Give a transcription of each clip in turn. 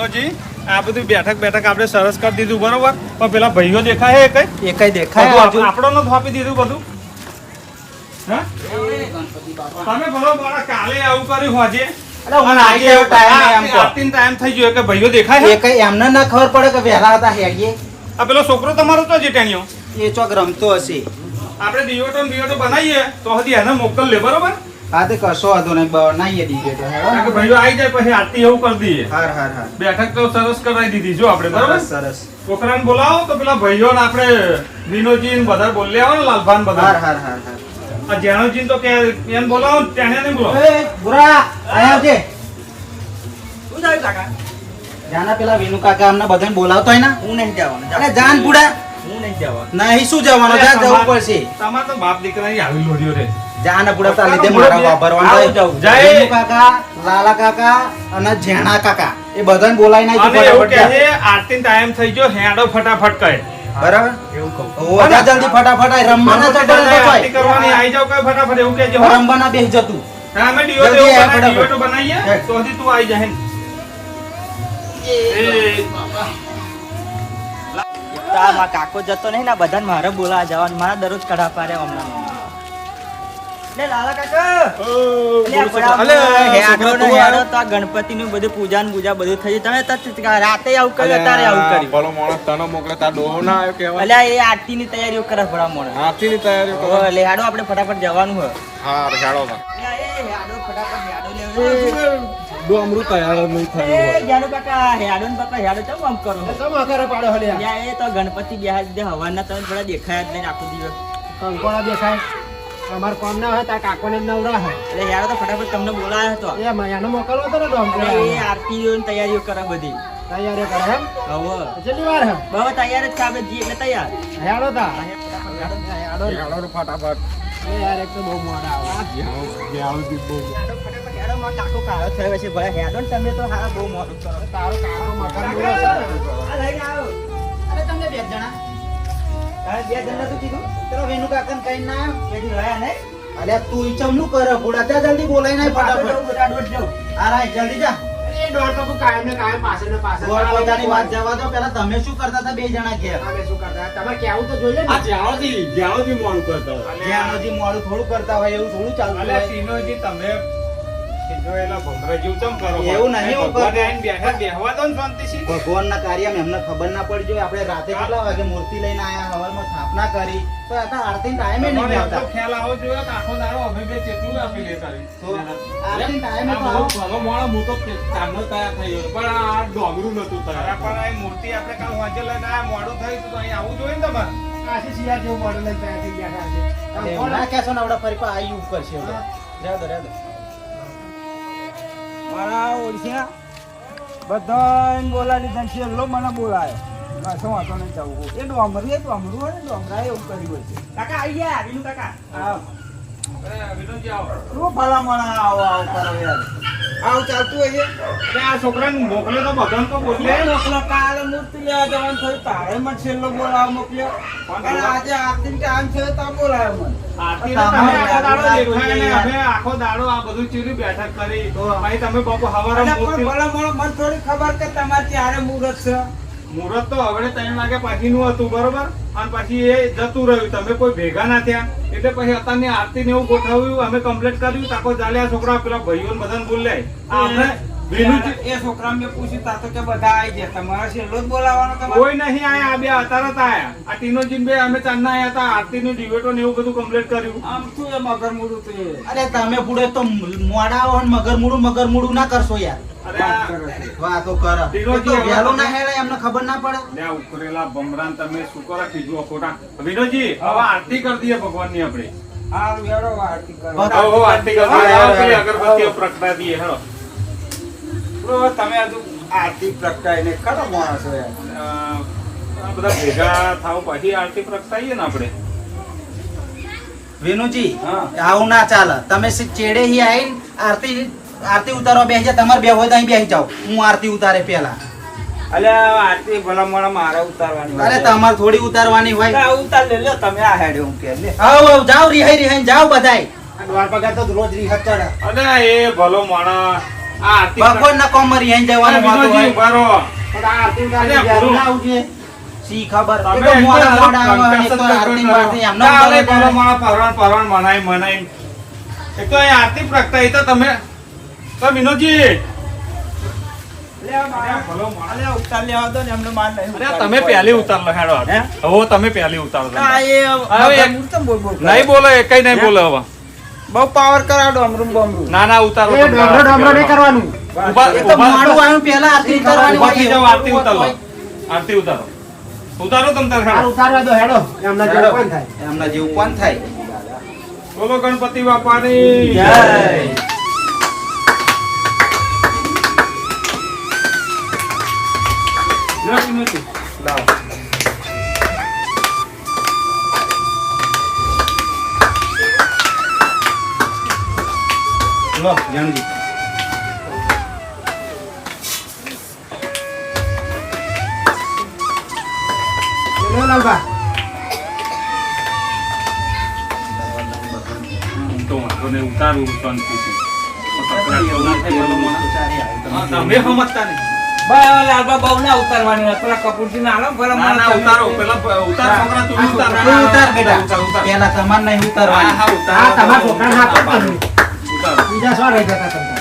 વિનોદજી આ બધું બેઠક આપણે સરસ કરી દીધું બરોબર પણ પેલા ભાઈઓ દેખાય એકઈ દેખાય આપણો નો થાપી દીધું બધું હા તમે બરોબર કાલે આવું કર્યું હોજે ટાઈમ થઈ ગયો કે ભાઈઓ દેખાય એકઈ એમને ના ખબર પડે કે વહેલા હતા હેડીએ આ પેલો છોકરો તમારો તો જીટેણિયો એ ચોક રમતો હશે આપણે દિયોટો બનાવીએ તો હજી એને મોકલ લે બરોબર હા તે કશો વાંધો નહીં બનાવીએ ડીજેટો કે ભાઈઓ આવી જાય પછી આરતી એવું કરી દઈએ હાર બેઠક તો સરસ કરાવી દીધી જો આપણે બરોબર સરસ છોકરાને બોલાવો તો પેલા ભાઈઓ ને આપણે વિનોદજી બધા બોલ્યા હોય ને લાલભાન બધા હાર આ જેણોજી તો કે એમ બોલાવો તેને નહીં બોલાવો એ બુરા આયા આવજે શું જાય કાકા જાના પેલા વિનુ કાકા અમને બધાને બોલાવતો હોય ને હું નહીં જવાનો અરે જાન બુડા હું નહીં જવાનો નહીં શું જવાનો જા જવું પડશે તમાર તો બાપ દીકરાની આવી લોડીઓ રે જાના બુડા તા લીધે મારા વાપરવાનું જય વિનુ કાકા લાલા કાકા અને જેણા કાકા એ બધાને બોલાઈ નાખી ફટાફટ કે આરતી ટાઈમ થઈ ગયો હેડો ફટાફટ કહે બરાબર એવું કહું ઓ જા જલ્દી ફટાફટ આય રમવાના તો આરતી કરવાની આવી જાવ કે ફટાફટ એવું કહેજો રમવાના બેસ જતું હા મે ડીઓટો બનાવીએ તો હજી તું આવી જાય માં કાકો જતો નહીં ને બધાને મારે બોલાવા જવાનું મારા દરરોજ કઢા પારે હમણાં લે લાલા કાકા હેડો તો ગણપતિ નું બધું પૂજા ને પૂજા બધું થઈ તમે રાતે આવું કર્યું તારે આવું કર્યું બોલો માણસ તને મોકલે તાર ડોહો ના આવ્યો કેવા અલ્યા એ આરતી ની તૈયારીઓ કરે ભરા મોણે આરતી ની તૈયારી કરો લે હેડો આપણે ફટાફટ જવાનું હોય હા હેડો માં હેડો ફટાફટ હેડો લે ડોમરું તૈયાર નહીં થયું એ જાનુ કાકા હેડો ને બાપા હેડો ચમ આમ કરો સમ આકારે પાડો હલ્યા એ તો ગણપતિ બેહાજ દે હવાના તમે થોડા દેખાય જ નહીં આખો દિવસ કંકોડા દેખાય અમાર કોમ ના હોય તા કાકોને નવરા હોય એટલે યાર તો ફટાફટ તમને બોલાયો હતો એ મયાનો મોકલવો તો ને ડોમ એ આરતીઓ ની તૈયારીઓ કરે બધી તૈયારી કરે એમ હવે કેટલી વાર હે બહુ તૈયાર જ છે આપણે જી એટલે તૈયાર હેડો તા હેડો ફટાફટ એ યાર એક તો બહુ મોડા આવે ગેળો દી બહુ ફટાફટ હેડો માં કાકો કાળો થયો છે ભાઈ હેડો ને તમે તો હારા બહુ મોડું કરો તારો કાકો મકાન પૂરો છે આ લઈને આવો અરે તમને બે જણા તારે બે જણા તો કીધું ચલો વેનુ કાકાને કઈ ના બેઠી રહ્યા ને અલ્યા તું ચમનું કરે બોડા જા જલ્દી બોલાઈ નાય ફટાફટ દોડ જાવ આ રાય જલ્દી જા એ દોડ તો કાયમ ને કાયમ પાછળ ને પાછળ બોલ પોતાની વાત જવા દો પેલા તમે શું કરતા હતા બે જણા ઘેર અમે શું કરતા તમે કેવું તો જોઈએ ને આ ગેળોથી મોડું કરતા જ્યાંથી મોડું થોડું કરતા હોય એવું થોડું ચાલતું અલ્યા હોય સીનોજી તમે જોયેલા ભમરા જેવું ચમ કરો એવું નહીં, હું ભગવાન કરું. આઈને બેહવા દો ને શાંતિથી ભગવાનના કાર્યમાં એમને ખબર ના પડી જોઈએ આપણે રાતે કેટલા વાગે મૂર્તિ લઈને આયા હવારમાં સ્થાપના કરી તો આ આરતી ટાઈમે નહીં તમારે આવતા એટલો ખ્યાલ આવો જોઈએ કે આખો દાડો અમે બે કેટલું આપી લેતા રહી. તો આરતી ટાઈમે તો આવો. હવે મોડા હું તો ચાંદનો તૈયાર થઈ ગયો પણ આ ડોમરું નતું તારા તૈયાર પણ આ મૂર્તિ આપણે કાલ વાંચે લઈને આયા, મોડું થયું તો અહીં આવવું જોઈએ ને તમારે. આશી સિયા જેવું મોડલ લઈને તૈયાર થઈ ગયા છે એવું ના કહેશો ને આવડા ફરી પાછા આયુ કરશે હવે. રહેવા દો, રહેવા દો. મારા ઓળખ્યા બધા બોલા લીધા છે લો મને બોલાયો શું વાતો નહીં જવું એ ડોમરું હોય ને ડોમરા એવું કર્યું હોય છે કાકા આવી ગયા વિનુ કાકા આવો વિનોદજી આવો. શું ભલા મોણા આવો કરો યાર આવું ચાલતું હોય છે એટલે આ છોકરાને મોકલે તો બધાને તો બોલે. મોકલો કાલે મૂર્તિ લેવા જવાનું થયું તારે મને છેલ્લો બોલાવો મોકલ્યો પણ આજે આરતી ટાઈમ છે તો બોલાયો મને આરતીને તમે આખો દાડો દેખાય ને અમે આખો દાડો આ બધું ચીરી બેઠક કરી. ભાઈ તમે બાપુ હવારે મૂર્તિ ભલા મોણો મને થોડી ખબર કે તમારે ત્યારે મુહૂર્ત છે મુહૂર્ત તો હવે 3 વાગે પછીનું હતું બરોબર અને પછી એ જતું રહ્યું, તમે કોઈ ભેગા ના થયા એટલે પછી અત્યારની આરતી ને એવું ગોઠવ્યું, અમે કમ્પ્લીટ કર્યું. તાકો ચાલ્યા છોકરા પેલા ભાઈઓ ને બધાને બોલાય. આપણે વિનુજી એ છોકરા મેં પૂછ્યું તા તો કે બધા આવી ગયા તમારે છેલ્લો જ બોલાવાનો તમારે કોઈ નહીં આયા, આ બે અત્યારે જ આયા. આ ટીનોજીન બે અમે ચાંદના આયા હતા, આરતી નું ડિવેટો ને એવું બધું કમ્પ્લીટ કર્યું. આમ શું એ મગર મૂળું તો એ અરે તમે પૂડે તો મોડા આવો ને મગરમૂડું ના કરશો યાર. અરે આ વાતો કરો ટીનોજી, તો વહેલું ના હેડે એમને ખબર ના પડે. લે ઉકરેલા ભમરાન તમે શું કરો ખીજવા ખોટા. વિનોદજી હવે આરતી કરી દઈએ ભગવાનની આપણે. આ વેડો આરતી કરો હવે આરતી કરી દઈએ. હવે પેલી અગરબત્તીઓ પ્રગટા દઈએ. હેલો તમે હજુ આરતી પ્રગટાઈને ખરો માણસો યાર આ બધા ભેગા થાવ પછી આરતી પ્રગટાઈએ ને આપણે. વિનુજી હા. આવું ના ચાલે. તમે ચેડે હી આવીને આરતી ઉતારવા બેસી જાય. તમારે બે હોય તો અહીં બેસી જાઓ, હું આરતી ઉતારે પેલા. અલ્યા આરતી ભલા મોણા મારે ઉતારવાની અરે તમારે થોડી ઉતારવાની હોય. આ ઉતાર લે લ્યો તમે આ હેડે હું કે લે આવો જાઓ રિહાઈ જાઓ બધાય. આ દ્વારકા તો રોજ રિહાઈ ચડે. અને એ ભલો માણસ આ આરતી ભગવાનના કોમરી અહીં જવાનું અરે હોતું વિનોદજી, હોય. ઉભા રહો. પણ આ આરતી ઉતારી અરે જ્યારે ગુરુ. ના આવજે. શી ખબર તમે એ તો મોડા એકદમ મોડા આવે ને confession તો આરતી કરો. બારતી એમને ના, કરે અરે છે. બોલો મારા પરવાન મનાઈ. એક તો અહીં આરતી પ્રગટાઈ તો તમે તો વિનોદજી ભલો માણસ. અલે ઉતાર લેવા દો ને એમને માર નહીં અરે ઉતારવી તમે પડે. પહેલી ઉતાર લો હેડો હે? હવે તમે પહેલી ઉતાર લો આ એ હવે એક- હું તો બોલ બોલ કરે. નહીં બોલો એકઈ નહીં બોલો હવે બહુ પાવર કરાવડો અમરૂમ બમરૂમ. ના ના ઉતારો એ ડોમરો ડોમરો નહીં કરવાનું. ઉભા એ તો મોડું આવ્યું પહેલા આરતી કરવાની ઉભા થઈ હોય. જાઓ આરતી ઉતારો આરતી ઉતારો ઉતારો તમ તાર આ હેડો ઉતારવા દો હેડો એમના જેવું પણ થાય. એમના જેવું કોણ થાય બોલો ગણપતિ બાપાની જય જય વિનોદજી. લો જાણજી લે લાલબા. તો વાંધો નહીં ઉતારું શાંતિથી. કકડાટ તો ના થાય બોલો માણસ. હા, તમે સમજતા નહીં. બા લાલબા બહુ ના ઉતારવાની હોય. પેલા કપૂરજી ના આલો ભલા ના ના ઉતારો પેલા ઉતાર છોકરા તું ઉતાર તું ઉતાર બેટા ઉતાર ઉતાર પહેલા તમાર નહીં હા ઉતારવાની હા ઉતાર આ તમારા છોકરાને હાથ જ નથી. ઉતારો બીજા શું રહી જતા તમને?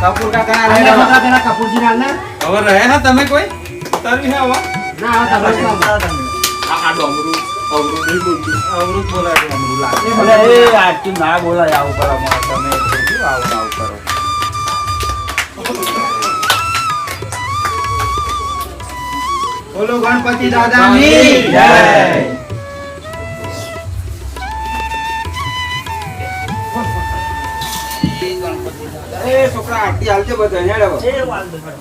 કપૂર કાકા આ લે છોકરા પેલા કપૂરજીને હાલ ને. હવે રહે હા તમે કોઈ ઉતારવી હે હવે ના હવે તમે શું આવો? આ ડોમરું અવરું નહીં બોલતું અવરું બોલાય છે, અમરું લાગે. અલે એ આરતી ના બોલાય આવું કરો મને તમે શું આવું કરો. બોલો ગણપતિ દાદાની જય. એ છોકરા આરતી હાલજે બધા હેડ હવે. એ વાંધો નહીં.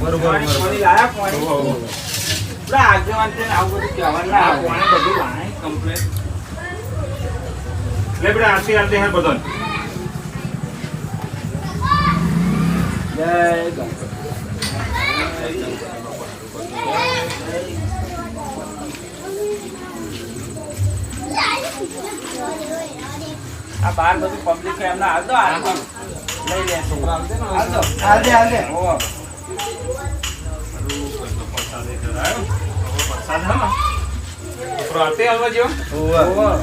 બરોબર પાણી લાયા પાણી. પેલા આગેવાન છે ને આવું બધું કહેવાનું ના આ આવે. કોણે બધું લાય કમ્પ્લેટ લે બેટા આરતી આરતી હે બધો જય ગણપતિ. આ બાર બધું પબ્લિક એમને હાલ દો હાલ દો. લઈ લે છોકરા હાલ દો. હાલજે હાલજે ઓહો. આરતી હાલવા જેવો ઓહો.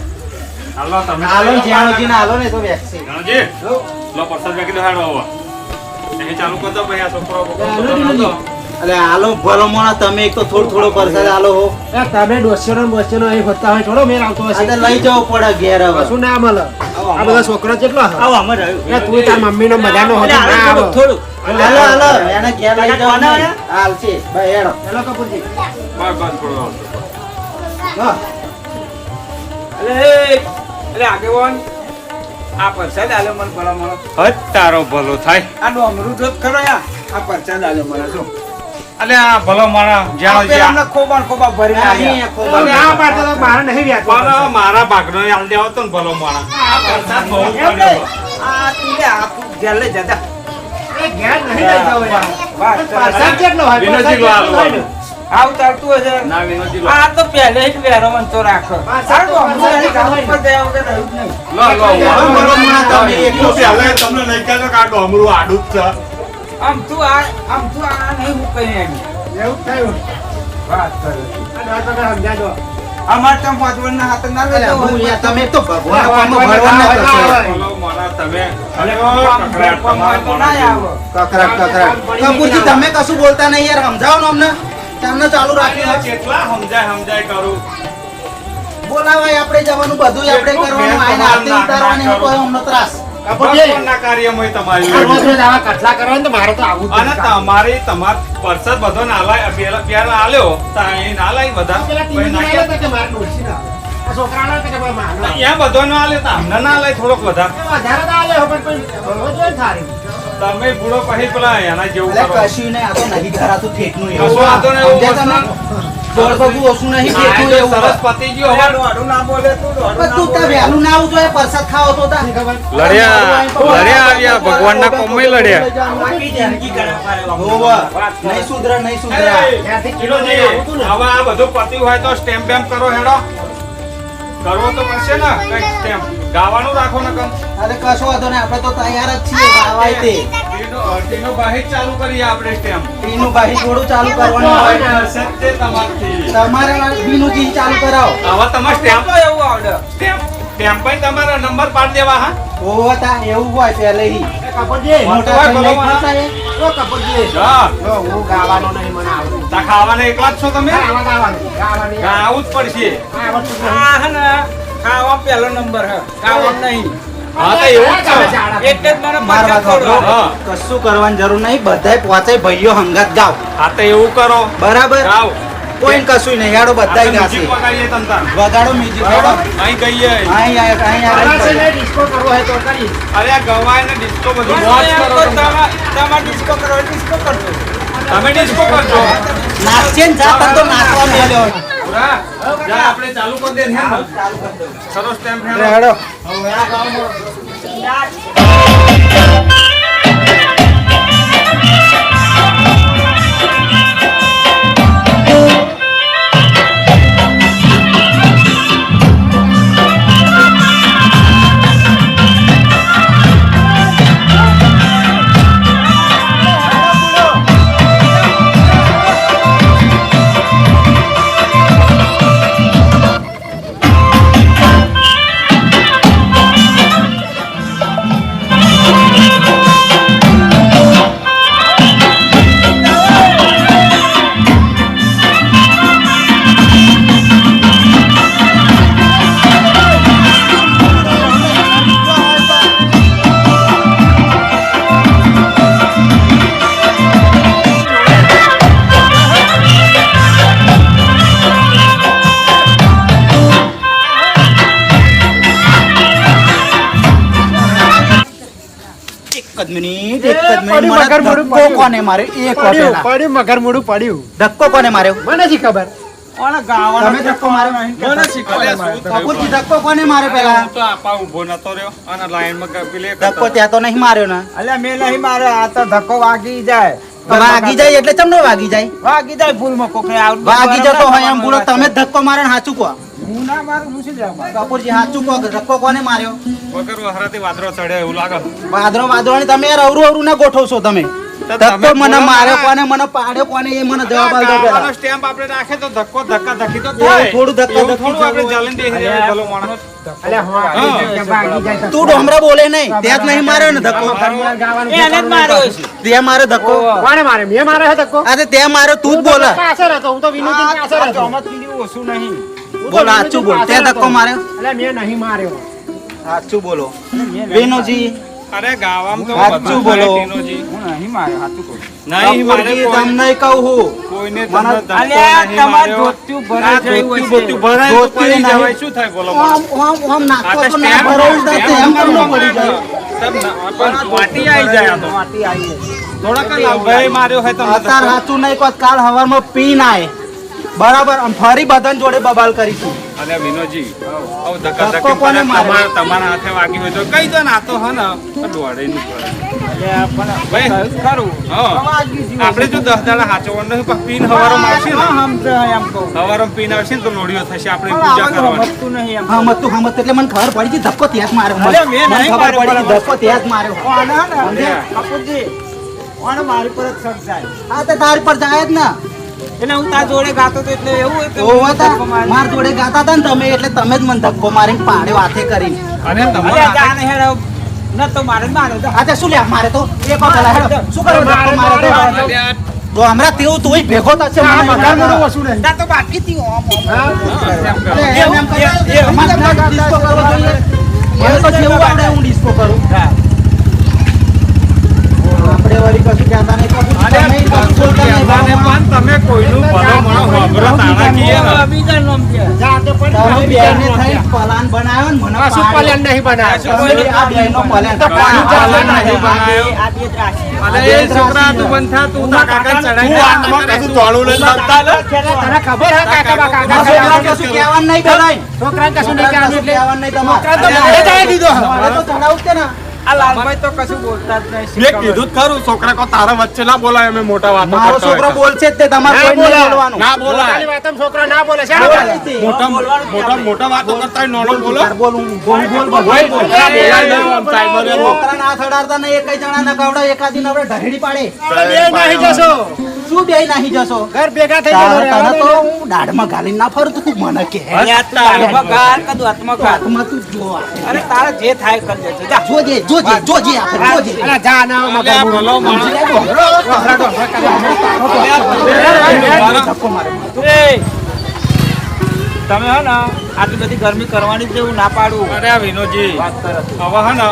હાલો તમે હાલો જાણોજી ને હાલો ને તો વેક્સી જાણોજી લો પ્રસાદ બેકી દો હેડો હવે અહીં ચાલુ કર દો ભાઈ આ છોકરો બધો દો અલે હાલો ભલો મોણા તમે એક તો થોડો પરસાદ હાલો હો એ તમે ડોસ્યનો બોસ્યનો અહીં હોતા હોય થોડો મેર આવતો આ હશે. તો લઈ જવો પડે ઘેર હવે કશું ના મળે. આ બધા છોકરા કેટલો હશે? આવો અમે રહ્યું. એ તું તાર મમ્મીનો મજાનો હતો, અલે, ના હાલો આવો. થોડું. હાલો હાલો એને ઘેર લઈ જાઓ કોના ને. હાલશે ભાઈ હેડો હેલો કપૂરજી. બસ બસ થોડો આવતો લો. અલે આગેવાન આ પરસાદ આલ્યો મને ભલા મને. હજ તારો ભલો થાય આ ડોમરું જોત ખરો યા. આ પરસાદ આલ્યો મને જો. અલે આ ભલો મારા આ જાણો પેલા અમને ખોબા ભરીને આ આલ્યા. અહીં ખોબા હવે આ પાટો તો મારે નહીં વ્યાજતો. પણ મારા ભાગનો હાલ દેવો તો ને ભલો મારા આ વરસાદ બહુ એમ પડ્યો નહીં. આ તું લે આ તું ઘેર લઈ જતા. એ ઘેર નહીં લઈ જાવ યાર. વાહ, વરસાદ કેટલો હોય? વિનોદજી લો હાલો હાલો. આવું ચાલતું હશે. ના વિનોદજી લો આ તો પહેલે જ વેરો મને તો રાખો. વરસાદ તો આ ડોમરું વરસાદ ગામ ઉપર ગયા વગર રહ્યું જ નહીં. લો લો ભલો મોણા તમે એક એટલું પહેલા તમને લઈ ગયા કે આ ડોમરું આડું જ છે આમ તું આ નહીં હું કઈ નહીં. એવું જ થયું. વાત કરે. આ દોઢ વગર સમજાજો. અમાર તો પાંચવડના હાથ ના અલે લેતો હું હોય. યાર તમે તો ભગવાન ભગવાન કામમાં ભરવાડ ના કરશો. ભલો મારા તમે અલે કકડાટ તમારા તો ના આવો. કકરાટ કપૂરજી તમે કશું બોલતા નહીં યાર સમજાવો ને અમને તમને ચાલુ રાખ્યું કેટલા સમજાય કરું બોલાવાય આપણે જવાનું બધું આપણે કરવાનું આઈને આરતી ઉતારવાની હું કહું અમને ત્રાસ કપૂરજી, ભગવાનના કાર્યમાં આ તમારી રોજ રોજ આવા કઠલા કરવા ને તો મારે તો આવું જ અને નથી. તમાર પરસાદ બધો નાલાય પેલા આલ્યો તો અહીં નાલાય બધા પેલા પછી ટીવી નાખ્યા. વાળા તો કે મારે ડોશી ના આવે. આ છોકરાના તો કે ભાઈ માનો. અહીંયા બધો ના આલ્યો તો અમને ના આલાય થોડોક વધારે વધારે તો આલે હો, પણ કોઈ ભરવો જોઈએ ને થાળી. તમે બુડો પછી પેલા એના જેવું અલે કરો કશું નહીં આ તો નહીં ધરાતું ઠેકનું કશું વાંધો નહીં, એવું સમજ્યા તમે? દોઢ પગું ઓછું નહીં આ ઠેકનું જો એવું સરસ પતી ગયો હવે દોડું ના બોલે તું દોડું પણ ના તું ત્યાં બોલે. વહેલું ના આવતું હોય પ્રસાદ ખાવો તો તા. લડ્યા આવ્યા ભગવાનના કોમમાં લડ્યા આખી જિંદગી ખરાબ કરે બાપુ. હોવે. વાત કરે. નહીં સુધરે નહીં સુધરે ત્યાંથી કિલો કિલોજી, નહીં આવું તું ને. હવે આ બધું પત્યું હોય તો સ્ટેમ્પ બેમ્પ કરો હેડો કરવો તો પડશે ને કઈક સ્ટેમ્પ ગાવાનું રાખો ને કમ. અરે કશો વાંધો નહીં, આપણે તો તૈયાર જ છીએ ગાવાય તે. ટીનો બાહિર ચાલુ કરીએ આપણે સ્ટેમ્પ. પીનું બાહી થોડું ચાલુ કરવાનું હોય. સત્ય તમારથી. તમારે બીનું જી ચાલુ કરાવો. હવે તમારે સ્ટેમ્પ એવું આવડે સ્ટેમ્પ પણ તમારા નંબર પાડી દેવા હા. ઓહો તા એવું હોય પહેલેથી. કપડજી મોટા હોય, ભાઈ બોલો, નહીં ખાતા એ? ઓ કપડજી હા. જો હું ગાવાનો નહીં મને આવડતું તા ખાવાના એકલા જ છો તમે? આમાં ગાવાનું ગાવું જ પડશે. આવડતું નહીં. આ હે ને ખાવા પહેલો નંબર હે ખાવા નહીં હા તો એવું જ છે. એટલે જ મને મારવા પચાસ દો. કરોડ. હા. કશું કરવાની જરૂર નહીં, બધાય પહોંચે ભાઈઓ હંગાત ગાવ. હા તો એવું કરો. બરાબર? ગાવ. કોઈ કશું નહીં, હેડો બધાય આપણે ગાશે. મ્યુઝિક વગાડીએ તમ તાર. વગાડો મ્યુઝિક હેડો. અહીં ગઈએ. અહીં મારા છે આવે. ને ડિસ્કો કરવો હોય તો કરી. અરે આ ગવાય ને ડિસ્કો બધું બસ મોજ એમ કરો તો તમે. તમારે ડિસ્કો કરવો હોય, ડિસ્કો કરજો. તમે ડિસ્કો કરજો. નાચશે ને જા તને તો નાચવા મેલ્યો. પૂરા. જા આપણે ચાલુ કરી દે ને. સરસ ટાઈમ અરે હેડો. એક જ મિનિટ, એક જ મિનિટ. મને ધક્કો કોને માર્યો? એ કહો પહેલા. પડ્યું મગર મોઢું પડ્યું ધક્કો કોને માર્યો? મને શી ખબર ઓને ગાવાનો તમે ધક્કો માર્યો નહીં? મને શીખવાડે મારે. કપૂરજી ધક્કો કોને માર્યો પહેલા? હું તો આપા ઊભો નતો રહ્યો અને લાઈનમાં પેલે ધક્કો ત્યાં તો નહીં માર્યો ને. અલ્યા મેં નહીં માર્યો, આ તો ધક્કો વાગી જાય વાગી જાય એટલે ચમ ન વાગી જાય? વાગી જાય ભૂલમાં કોકને આવું વાગી જતો હોય એમ બોલો. તમે જ ધક્કો માર્યો ને સાચું કહો. હું ના મારું, હું શું લેવા કપૂરજી સાચું કહો કે ધક્કો કોને માર્યો? વગર વહરાથી વાદળો ચડ્યો એવું લાગે. વાદળો વાદળોની તમે યાર અવરું અવરું ના ગોઠવશો તમે. તો ધક્કો તમે મને બોલો માર્યો ને. કોને, મને પાડ્યો કોને, એ મને જવાબ આલજો પહેલા. ગાવાનો સ્ટેમ્પ આપણે રાખે તો ધક્કો ધક્કા ધક્કી તો એવું થાય. થોડું ધક્કા એવું ધક્કી થોડું આપણે થવું જલન બેસી જાય ભલો માણસ. અલ્યા હો હા. ભાગી જાય તું ડોમરા બોલે નહીં, ત્યાં જ નહીં માર્યો ને ધક્કો. ગાવાનું એને જ માર્યો છે. તે માર્યો ધક્કો. કોણે મારે મેં મારે છે ધક્કો અરે તે માર્યો, તું જ બોલે. પાછળ હતો હું તો વિનોદની પાછળ હતો ઓછું નહીં હું તો બોલ, સાચું બોલ. તે પાછળ ધક્કો હતો. માર્યો? અલ્યા મેં નહીં માર્યો સાચું બોલો વિનુજી. અરે ગાવામાં તો સાચું બધું બોલો. થાય ટીનોજી. હું નહીં માર્યો, સાચું કહું. નહીં મારે કપૂરજી, કોઈ- તમને કહું હું. કોઈને મને- તમને ધક્કો અલ્યા, નહીં તમારે માર્યો. ધોતિયું ભરાઈ આ ગયું ધોતિયું હશે. બોતિયું ભરાય તો ધોતિયું પડી નહીં. જવાય. શું થાય બોલો આમ માણસ? આમ નાખો આ તો તો ના સ્ટેમ્પ ભરાવું જ સ્ટેમ્પ નથી. એમ કેમ ન નંબર પડી જાય? તબ ના- પણ વાટી આવી જાય આ તો. માટી આવી જાય. થોડાક જ લાભાઈ માર્યો હોય તમને અત્યારે ધક્કો. સાચું નહીં કહો, કાલ હવારમાં પી નાય. બરાબર, આમ ફરી બધાને જોડે બબાલ કરીશું. અલ્યા વિનોદજી, આવું ધક્કા ધક્કો ધક્કી કોને કરે, માર્યો? તમારા હાથે વાગી હોય તો કહી દો ને. આ તો હે ને તો દોડે નહીં પડે. અલ્યા, પણ ભાઈ, ખરું. હા. વાગી ગયું આપણે જો 10 દાડા હાચવવાનું નહીં, પણ પીન હવારમાં આવશે ને, હા, સમજે એમ કહું. હવારમાં પીન આવશે ને તો લોડીઓ થશે, આપણે પણ પૂજા આવાનું કરવાની. સમજતું નહીં એમ. હમત તું હમત એટલે મને ખબર પડી ગઈ ધક્કો ત્યાં જ માર્યો. અરે, મેં મને નહીં ખબર માર્યો, પડી ગઈ ધક્કો ત્યાં જ માર્યો. ઓને હે ને, સમજ્યા? કપૂરજી, ઓને મારી પર જ શક જાય. હા તે તારી પર જાય જ ને. એટલે હું તાર જોડે ગાતો તો એટલે એવું હોય કે ઓવા તા, ધક્કો મારી. માર જોડે ગાતા હતા ને તમે, એટલે તમે જ મને ધક્કો મારીને પાડ્યો હાથે કરીને. અને તમારા અલ્યા, હાથે- જાને હેડો. ન તો મારે જ મારો જા. આ તે શું લ્યા મારે તો એક વાર પેલા હેડો. શું કરો ધક્કો મારે તો? અલ્યા, તો હમણાં તેવું તોય ભેગો થશે મને મગર મોઢું મારવા. ઓછું નહીં ના તો બાકી થી ઓમ ઓમ. હા? એમ કરો. અરે એમ કરતા અમારે ત્યાં ડિસ્કો કરવો જોઈએ. મને તો જેવું આવડે હું ડિસ્કો કરું. આપણે વળી કશું કહેતા નહીં. કબૂલ અરે, નહીં, કશું બોલતા નહીં. કહેવાને પણ તમે કોઈનું ભલો માણો વાપરો તાણા કીએ ને. બીજા નામ છે. જાતે પણ તમે બેને થઈ પ્લાન બનાવ્યો ને મને કશું પાડ્યો. પલ્યાન નહીં બનાવ્યો. તમે આ બેનો પ્લાન તો પાણી પ્લાન ચાલે નહીં નહીં બનાવ્યો. બનાવ્યો. આ બે જ રાશિ. અલે એ છોકરા તું બંધ થા, તું તારા કાકાને ચડાઈ જા. કશું તોડું નથી બનતા લે. તને ખબર હે કાકા બા આ કાકા છોકરાને કશું કહેવાનું નહીં બધાય. છોકરાને કશું નહીં છોકરાને કહેવાનું કશું એટલે કહેવાનું નહીં તમારે. છોકરાને તો મારે જવા દીધો. મારે તો ચડાવું જ છે ને. આ લાલભાઈ તો કશું બોલતા જ નહીં. મેં કીધું જ ખરું છોકરા કો તારા વચ્ચે ના બોલાય અમે મોટા વાતો મારો કરતા છોકરો હોય. બોલશે જ તે તમારે કોઈ નહીં બોલવાનું ના બોલાય પોતાની વાતમાં છોકરો ના બોલે છે મોટા વાતો કરતા હોય, નાનો બોલો તાર બોલું બોલ બોલ ભાઈ, બોલ છોકરા બોલાય નહીં આમ સાહેબને. છોકરા ના થડાડતા ને એક જણા ના કવડા એકાદી ને આપણે ઢહેડી પાડે બે નાહી જશો શું બે નાહી જશો ઘર ભેગા થઈ તારે જશો તને તો હું દાઢમાં ઘાલીને ના ફરતું તું મને કે અહીંયા તો આત્મઘાત કદું આત્મઘાત. હાથમાં તું જો અરે તારે જે થાય કરી દેજો જા. જોજે જોજે જોજે આપણે જોજે અલા જા ના અલ્યા, ભલો માણસ. ધક્કો મારે એ, તમે હે ને આટલી બધી ગરમી કરવાની જ એવું ના પાડું. અરે આ વિનોદજી વાત કરો. હવે હે ને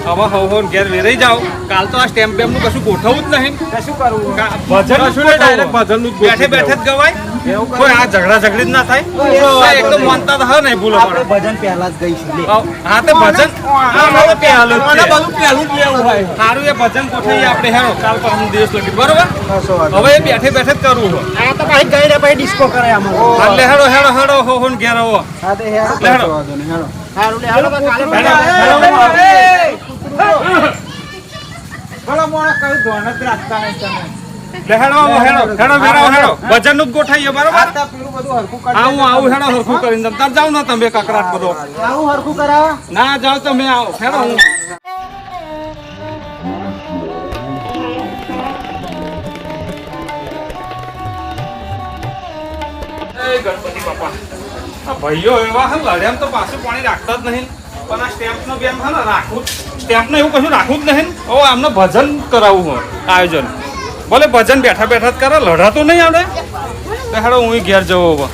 હવે હવ ઘેર વેરાઈ જાઓ. કાલ તો આ સ્ટેમ્પ બેમ્પ નું કશું ગોઠવવું જ નહીં. તો શું કરવું? ભજન કશું નહીં, direct ભજનનું જ બેઠે બેઠે જ ગવાય. એવું કરે? કોઈ આ ઝઘડા ઝઘડી જ ના થાય. આ એકદમ માનતા તો હ નહીં ભૂલો આપણે પડે. ભજન પહેલા જ ગઈશું લે હા તે ભજન હા મારો પહેલો જ મને છે. બધું પહેલું જ લેવું હોય. સારું એ ભજન ગોઠવીએ આપણે હેરો કાલ પરમ દિવસ લગી બરોબર. હવે એ બેઠે બેઠે જ કરવું હોય. આ તો ભાઈ ગઈ ને ભાઈ ડિસ્કો કરે અમારે એટલે હેડો હેડો હેડો હો હોન ઘેર આવો. હા તે હેડો હેડો. હારું લે હાલો કાલે ભલો માણસ કયું ધોન જ રાખતા નહીં તમે. લે હેડો આવો હેડો હેડો વેરાવો હેડો ભજન નું જ ગોઠવીએ બરોબર. આ તો પેલું બધું હરખું કરી આવું હેડો હરખું કરીને તમે તાર જાઓ ને તમે કકરાટ બધો. આવું હરખું કરાવા ના જાઓ તમે આવો હેડો હું એ ગણપતિ બાપા આ ભાઈઓ એવા હે લડ્યામ તો પાછું પાણી રાખતા જ નહીં પણ આ સ્ટેમ્પ નો બેમ હે ને રાખવું સ્ટેમ્પ ને એવું કશું રાખવું જ નહીં. હવે આમને ભજન કરાવવું હોય આયોજન ભલે ભજન બેઠા બેઠા જ કરે લડાતું નહીં આવડે તો હેડો હું ઘેર જવો હવે.